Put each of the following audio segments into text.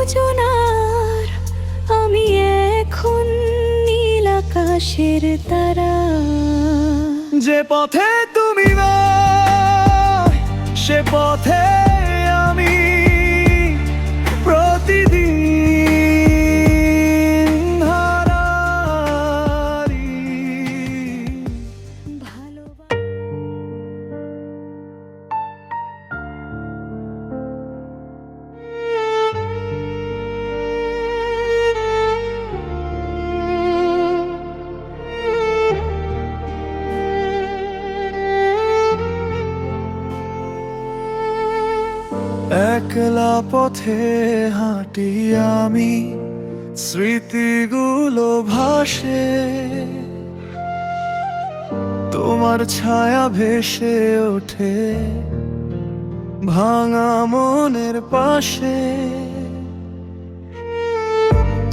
খুঁজো না আর, আমি এখন নীল আকাশের তারা। যে পথে তুমি নও সে পথে আমি প্রতিদিন হারাই। একলা পথে হাঁটি আমি, স্মৃতিগুলো ভাসে তোমার ছায়া ভেসে ওঠে ভাঙা মনের পাশে।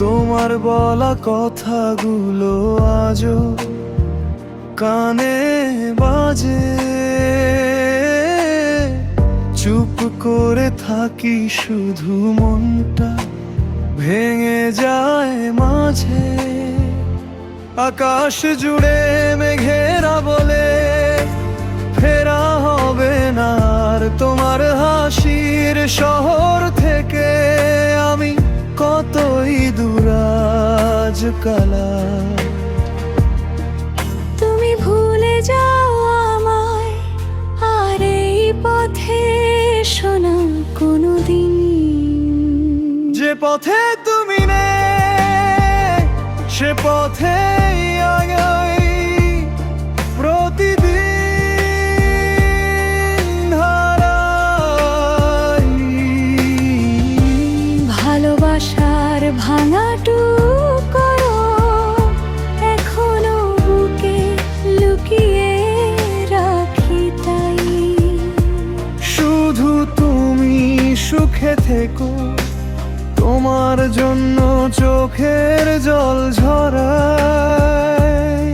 তোমার বলা কথাগুলো আজও কানে বাজে, চুপ করে থাকি শুধু মনটা ভেঙে যায় মাঝে। আকাশ জুড়ে মেঘেরা বলে ফেরা হবে না আর, তোমার হাসির শহর থেকে আমি কতই দূর আজ কালা। তুমি ভুলে যাও আমায় আর এই পথে শোনা কোনোদিন। যে পথে তুমি নেই সে পথে আগাই প্রতিদিন হারাই। ভালোবাসার ভাঙা টুকরো এখনো বুকে লুকিয়ে রাখি তাই। শুধু তুমি সুখে থেকো, তোমার জন্য চোখের জল ঝরাই।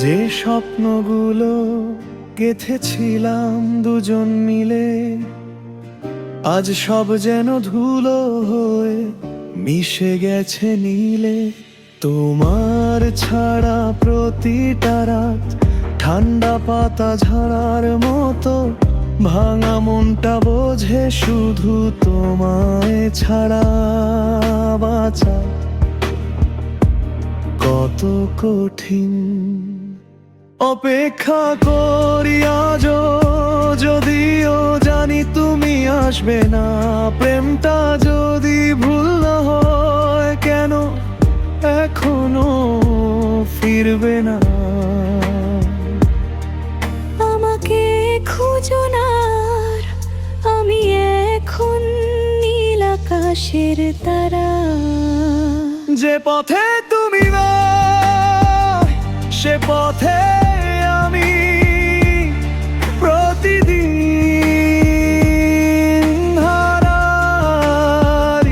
যে স্বপ্নগুলো গেঁথেছিলাম দুজন মিলে, আজ সব যেন ধুলো হয়ে মিশে গেছে নীলে। তোমার ছাড়া প্রতিটা রাত ঠান্ডা পাতা ঝরার মতো, ভাঙা মনটা বোঝে শুধু তোমায় ছাড়া বাঁচা কত কঠিন। অপেক্ষা করি আজও, যদিও জানি তুমি আসবে না। প্রেমটা যদি ভুল না হয় কেন এখনো ফিরবে না। আমাকে খুঁজো না আর, আমি এখন নীল আকাশের তারা। যে পথে তুমি নও সে পথে আমি প্রতিদিন হারাই।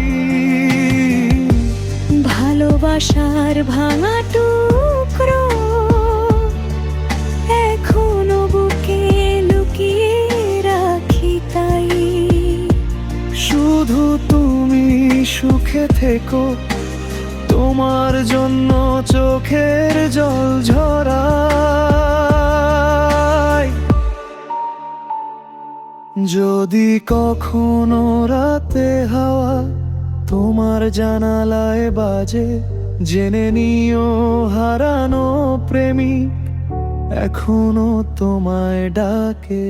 ভালোবাসার ভাঙা টুকরো এখনো বুকে লুকিয়ে রাখি তাই। শুধু তুমি সুখে থেকো, তোমার জন্য চোখের জল ঝরাই। যদি কখনো রাতে হাওয়া তোমার জানালায় বাজে, জেনে নিও হারানো প্রেমিক এখনো তোমায় ডাকে।